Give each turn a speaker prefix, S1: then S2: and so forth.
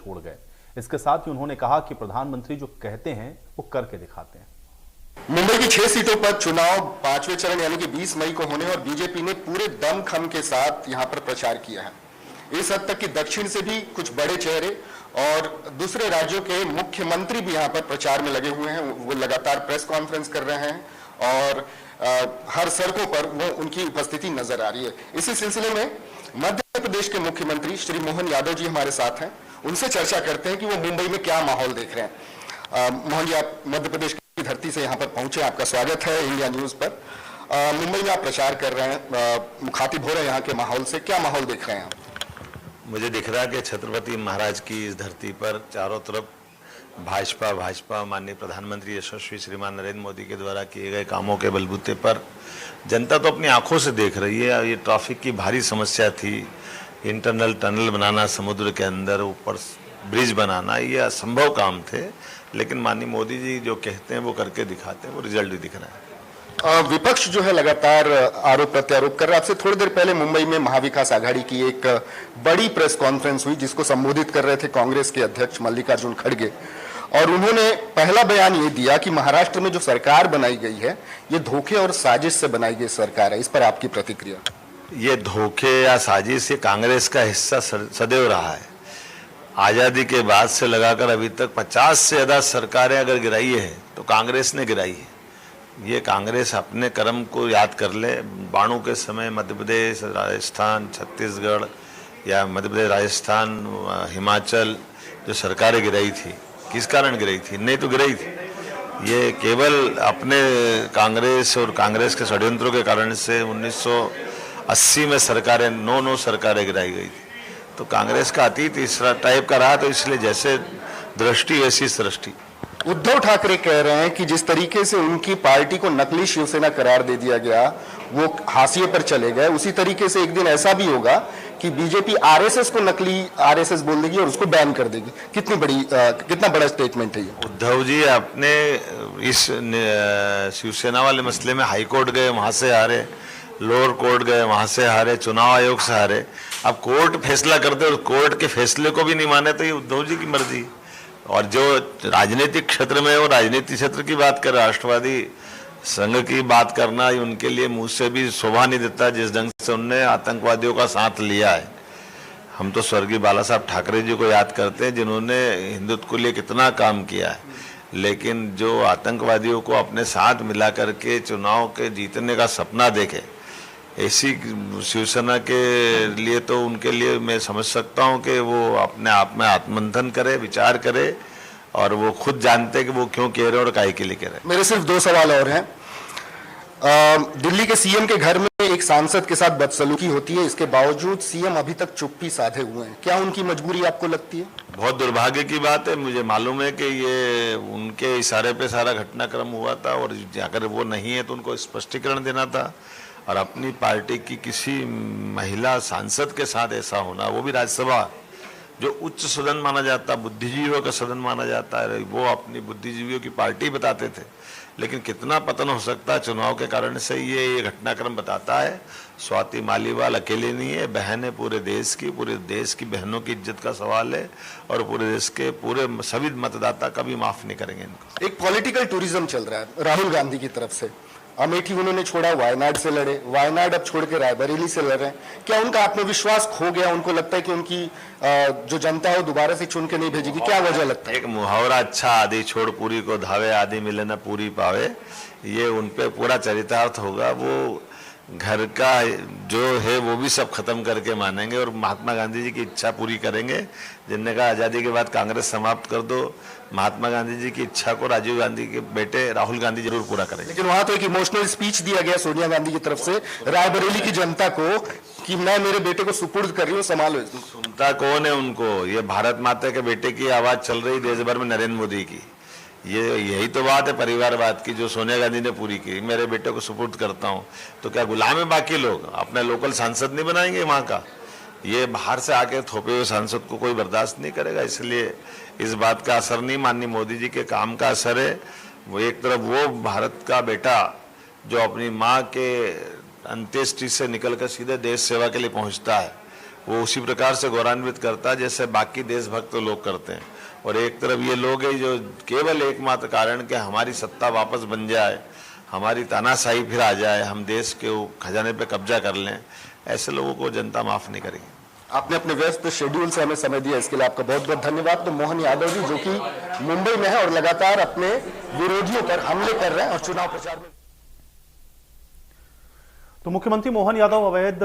S1: छोड़ गए। इसके साथ ही उन्होंने कहा कि प्रधानमंत्री जो कहते हैं वो करके दिखाते हैं।
S2: मुंबई की 6 सीटों पर चुनाव 5वें चरण यानी कि 20 मई को होने और बीजेपी ने पूरे दमखम के साथ यहां पर प्रचार किया है। इस हद तक कि दक्षिण से भी कुछ बड़े चेहरे और दूसरे राज्यों के मुख्यमंत्री भी यहां पर प्रचार में लगे हुए हैं। वो लगातार प्रेस कॉन्फ्रेंस कर रहे हैं और हर सड़कों पर वो उनकी उपस्थिति नजर आ रही है। इसी सिलसिले में मध्य प्रदेश के मुख्यमंत्री श्री मोहन यादव जी हमारे साथ हैं। उनसे चर्चा करते हैं कि वो मुंबई में क्या माहौल देख रहे हैं। मोहन जी, आप मध्य प्रदेश की धरती से यहाँ पर पहुंचे, आपका स्वागत है इंडिया न्यूज पर। मुंबई में आप प्रचार कर रहे हैं, मुखातिब हो रहे हैं यहाँ के माहौल से, क्या माहौल देख रहे हैं आप?
S3: मुझे दिख रहा है कि छत्रपति महाराज की इस धरती पर चारों तरफ भाजपा माननीय प्रधानमंत्री यशस्वी श्रीमान नरेंद्र मोदी के द्वारा किए गए कामों के बलबूते पर जनता तो अपनी आंखों से देख रही है। ये ट्रैफिक की भारी समस्या थी, इंटरनल टनल बनाना, समुद्र के अंदर ऊपर ब्रिज बनाना, ये असंभव काम थे, लेकिन माननीय मोदी जी जो कहते हैं वो करके दिखाते हैं, वो रिजल्ट भी दिख रहा है।
S2: विपक्ष जो है लगातार आरोप प्रत्यारोप कर रहा है। आपसे थोड़ी देर पहले मुंबई में महाविकास आघाड़ी की एक बड़ी प्रेस कॉन्फ्रेंस हुई जिसको संबोधित कर रहे थे कांग्रेस के अध्यक्ष मल्लिकार्जुन खड़गे, और उन्होंने पहला बयान ये दिया कि महाराष्ट्र में जो सरकार बनाई गई है ये धोखे और साजिश से बनाई गई सरकार है। इस पर आपकी प्रतिक्रिया?
S3: ये धोखे या साजिश ये कांग्रेस का हिस्सा सदैव रहा है। आज़ादी के बाद से लगाकर अभी तक 50 से ज़्यादा सरकारें अगर गिराई है तो कांग्रेस ने गिराई है। ये कांग्रेस अपने कर्म को याद कर ले। 92 के समय मध्य प्रदेश, राजस्थान, छत्तीसगढ़ या मध्य प्रदेश, राजस्थान, हिमाचल जो सरकारें गिराई थी, किस कारण गिराई थी? नहीं तो गिराई थी। ये केवल अपने कांग्रेस और कांग्रेस के षड्यंत्रों के कारण से 1980 में सरकारें 9 सरकारें गिराई गई थी। तो कांग्रेस का अतीत इस टाइप का रहा, तो इसलिए जैसे दृष्टि वैसी सृष्टि।
S2: उद्धव ठाकरे कह रहे हैं कि जिस तरीके से उनकी पार्टी को नकली शिवसेना करार दे दिया गया, वो हाशिए पर चले गए, उसी तरीके से एक दिन ऐसा भी होगा कि बीजेपी आरएसएस को नकली आरएसएस बोल देगी और उसको बैन कर देगी। कितना बड़ा स्टेटमेंट है ये?
S3: उद्धव जी अपने इस शिवसेना वाले मसले में हाईकोर्ट गए, वहां से हारे, लोअर कोर्ट गए, वहां से हारे, चुनाव आयोग से हारे। अब कोर्ट फैसला करते और कोर्ट के फैसले को भी नहीं माने तो ये उद्धव जी की मर्जी। और जो राजनीतिक क्षेत्र में वो राजनीतिक क्षेत्र की बात कर, राष्ट्रवादी संघ की बात करना उनके लिए मुंह से भी शोभा नहीं देता। जिस ढंग से उनने आतंकवादियों का साथ लिया है, हम तो स्वर्गीय बाला साहब ठाकरे जी को याद करते हैं जिन्होंने हिंदुत्व के लिए कितना काम किया है, लेकिन जो आतंकवादियों को अपने साथ मिला करके चुनाव के जीतने का सपना देखे, ऐसी शिवसेना के लिए तो उनके लिए मैं समझ सकता हूं कि वो अपने आप में आत्ममंथन करे, विचार करे, और वो खुद जानते कि वो क्यों कह रहे हैं और काहे के लिए कह रहे हैं।
S2: मेरे सिर्फ 2 सवाल और हैं। दिल्ली के सीएम के घर में एक सांसद के साथ बदसलूकी होती है, इसके बावजूद सीएम अभी तक चुप्पी साधे हुए हैं। क्या उनकी मजबूरी आपको लगती है?
S3: बहुत दुर्भाग्य की बात है। मुझे मालूम है कि ये उनके इशारे पे सारा घटनाक्रम हुआ था, और अगर वो नहीं है तो उनको स्पष्टीकरण देना था। और अपनी पार्टी की किसी महिला सांसद के साथ ऐसा होना, वो भी राज्यसभा जो उच्च सदन माना जाता, बुद्धिजीवियों का सदन माना जाता है, वो अपनी बुद्धिजीवियों की पार्टी बताते थे। लेकिन कितना पतन हो सकता है चुनाव के कारण से, ये घटनाक्रम बताता है। स्वाति मालीवाल अकेले नहीं है, बहन है पूरे देश की बहनों की इज्जत का सवाल है, और पूरे देश के पूरे सभी मतदाता कभी माफ नहीं करेंगे इनको।
S2: एक पॉलिटिकल टूरिज्म चल रहा है राहुल गांधी की तरफ से। अमेठी उन्होंने छोड़ा, वायनाड से लड़े, वायनाड अब छोड़ के रायबरेली से लड़ रहे हैं। क्या उनका आत्मविश्वास खो गया? उनको लगता है कि उनकी जो जनता है वो दोबारा से चुन के नहीं भेजेगी? क्या वजह लगता है?
S3: एक मुहावरा अच्छा, आदि छोड़ पूरी को धावे, आदि मिले न पूरी पावे, ये उनपे पूरा चरितार्थ होगा। वो घर का जो है वो भी सब खत्म करके मानेंगे और महात्मा गांधी जी की इच्छा पूरी करेंगे। जिनने कहा आज़ादी के बाद कांग्रेस समाप्त कर दो, महात्मा गांधी जी की इच्छा को राजीव गांधी के बेटे राहुल गांधी जरूर पूरा करेंगे।
S2: लेकिन वहां तो एक इमोशनल स्पीच दिया गया सोनिया गांधी की तरफ से रायबरेली की जनता को कि मैं मेरे बेटे को सुपुर्द कर रही हूँ, संभालो।
S3: सुनता कौन है उनको? ये भारत माता के बेटे की आवाज चल रही देश भर में नरेंद्र मोदी की। यही तो बात है परिवारवाद की जो सोनिया गांधी ने पूरी की। मेरे बेटे को सुपुर्द करता हूँ, तो क्या गुलाम है बाकी लोग? अपने लोकल सांसद नहीं बनाएंगे वहां का? ये बाहर से आके थोपे हुए सांसद को कोई बर्दाश्त नहीं करेगा। इसलिए इस बात का असर नहीं, माननीय मोदी जी के काम का असर है। वो एक तरफ वो भारत का बेटा जो अपनी माँ के अंत्येष्टि से निकलकर सीधे देश सेवा के लिए पहुंचता है, वो उसी प्रकार से गौरवान्वित करता है जैसे बाकी देशभक्त लोग करते हैं। और एक तरफ ये लोग हैं जो केवल एकमात्र कारण कि हमारी सत्ता वापस बन जाए, हमारी तानाशाही फिर आ जाए, हम देश के खजाने पे कब्जा कर लें, ऐसे लोगों को जनता माफ नहीं करेगी।
S2: आपने अपने व्यस्त शेड्यूल से हमें समय दिया, इसके लिए आपका बहुत बहुत धन्यवाद। तो मोहन यादव जी जो कि मुंबई में है और लगातार अपने विरोधियों पर हमले कर रहे हैं और चुनाव प्रचार में।
S1: तो मुख्यमंत्री मोहन यादव अवैध